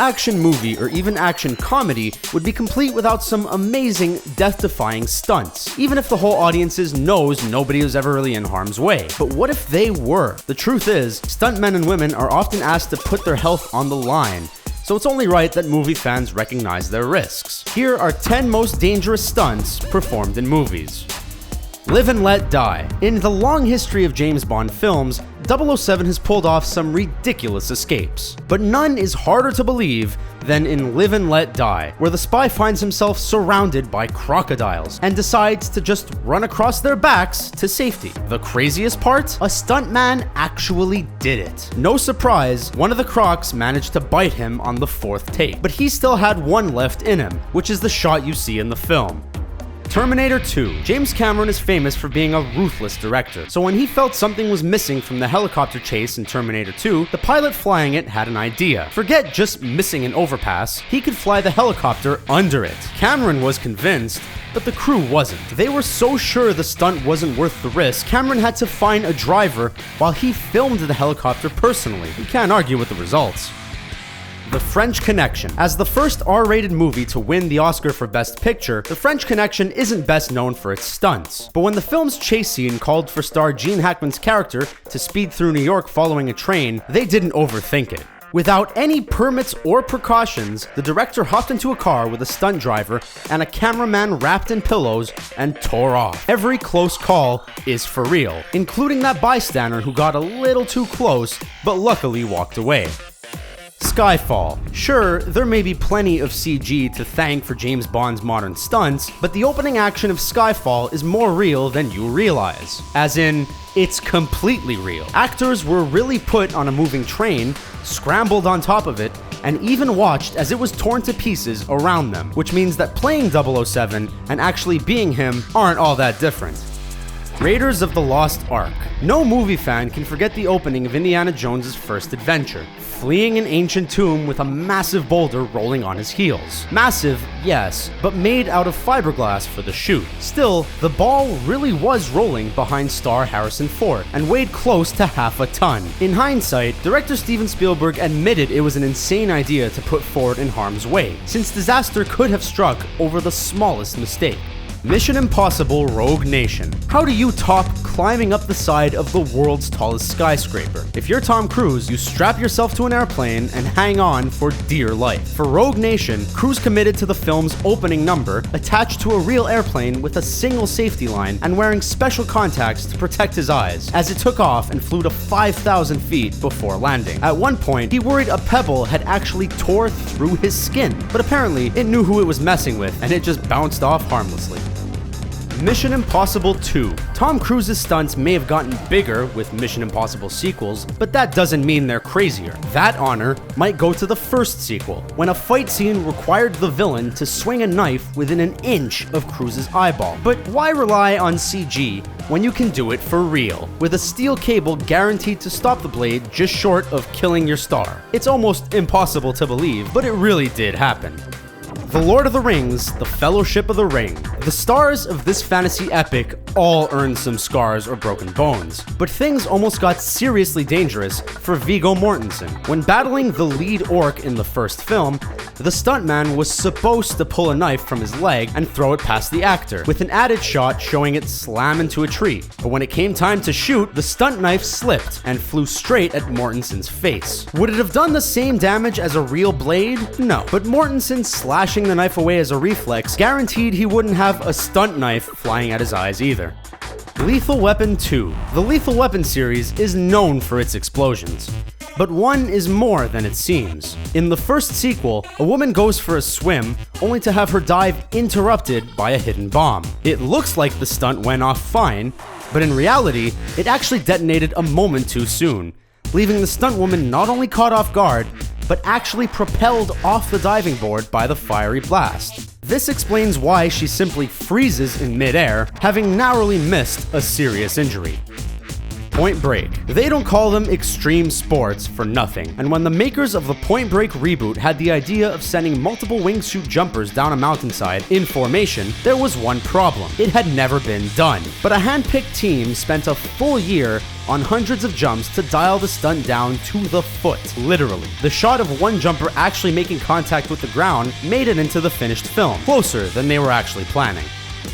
action movie or even action comedy would be complete without some amazing death-defying stunts, even if the whole audience knows nobody was ever really in harm's way. But what if they were? The truth is, stuntmen and women are often asked to put their health on the line, so it's only right that movie fans recognize their risks. Here are 10 most dangerous stunts performed in movies. Live and Let Die. In the long history of James Bond films, 007 has pulled off some ridiculous escapes. But none is harder to believe than in Live and Let Die, where the spy finds himself surrounded by crocodiles and decides to just run across their backs to safety. The craziest part? A stuntman actually did it. No surprise, one of the crocs managed to bite him on the 4th take, but he still had one left in him, which is the shot you see in the film. Terminator 2. James Cameron is famous for being a ruthless director, so when he felt something was missing from the helicopter chase in Terminator 2, the pilot flying it had an idea. Forget just missing an overpass, he could fly the helicopter under it. Cameron was convinced, but the crew wasn't. They were so sure the stunt wasn't worth the risk, Cameron had to find a driver while he filmed the helicopter personally. You can't argue with the results. The French Connection. As the first R-rated movie to win the Oscar for Best Picture, The French Connection isn't best known for its stunts. But when the film's chase scene called for star Gene Hackman's character to speed through New York following a train, they didn't overthink it. Without any permits or precautions, the director hopped into a car with a stunt driver and a cameraman wrapped in pillows and tore off. Every close call is for real, including that bystander who got a little too close but luckily walked away. Skyfall. Sure, there may be plenty of CG to thank for James Bond's modern stunts, but the opening action of Skyfall is more real than you realize. As in, it's completely real. Actors were really put on a moving train, scrambled on top of it, and even watched as it was torn to pieces around them, which means that playing 007 and actually being him aren't all that different. Raiders of the Lost Ark. No movie fan can forget the opening of Indiana Jones' first adventure, fleeing an ancient tomb with a massive boulder rolling on his heels. Massive, yes, but made out of fiberglass for the shoot. Still, the ball really was rolling behind star Harrison Ford and weighed close to half a ton. In hindsight, director Steven Spielberg admitted it was an insane idea to put Ford in harm's way, since disaster could have struck over the smallest mistake. Mission Impossible: Rogue Nation. How do you top climbing up the side of the world's tallest skyscraper? If you're Tom Cruise, you strap yourself to an airplane and hang on for dear life. For Rogue Nation, Cruise committed to the film's opening number, attached to a real airplane with a single safety line and wearing special contacts to protect his eyes, as it took off and flew to 5,000 feet before landing. At one point, he worried a pebble had actually tore through his skin, but apparently it knew who it was messing with and it just bounced off harmlessly. Mission Impossible 2. Tom Cruise's stunts may have gotten bigger with Mission Impossible sequels, but that doesn't mean they're crazier. That honor might go to the first sequel, when a fight scene required the villain to swing a knife within an inch of Cruise's eyeball. But why rely on CG when you can do it for real, with a steel cable guaranteed to stop the blade just short of killing your star? It's almost impossible to believe, but it really did happen. The Lord of the Rings, The Fellowship of the Ring. The stars of this fantasy epic all earned some scars or broken bones, but things almost got seriously dangerous for Viggo Mortensen. When battling the lead orc in the first film, the stuntman was supposed to pull a knife from his leg and throw it past the actor, with an added shot showing it slam into a tree. But when it came time to shoot, the stunt knife slipped and flew straight at Mortensen's face. Would it have done the same damage as a real blade? No, but Mortensen slashing the knife away as a reflex guaranteed he wouldn't have a stunt knife flying at his eyes either. Lethal Weapon 2. The Lethal Weapon series is known for its explosions, but one is more than it seems. In the first sequel, a woman goes for a swim only to have her dive interrupted by a hidden bomb. It looks like the stunt went off fine, but in reality, it actually detonated a moment too soon, leaving the stunt woman not only caught off guard, but actually propelled off the diving board by the fiery blast. This explains why she simply freezes in midair, having narrowly missed a serious injury. Point Break. They don't call them extreme sports for nothing, and when the makers of the Point Break reboot had the idea of sending multiple wingsuit jumpers down a mountainside in formation, there was one problem. It had never been done. But a hand-picked team spent a full year on hundreds of jumps to dial the stunt down to the foot, literally. The shot of one jumper actually making contact with the ground made it into the finished film, closer than they were actually planning.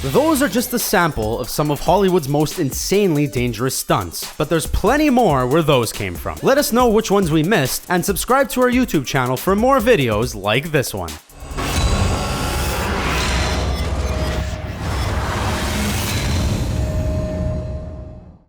Those are just a sample of some of Hollywood's most insanely dangerous stunts, but there's plenty more where those came from. Let us know which ones we missed, and subscribe to our YouTube channel for more videos like this one.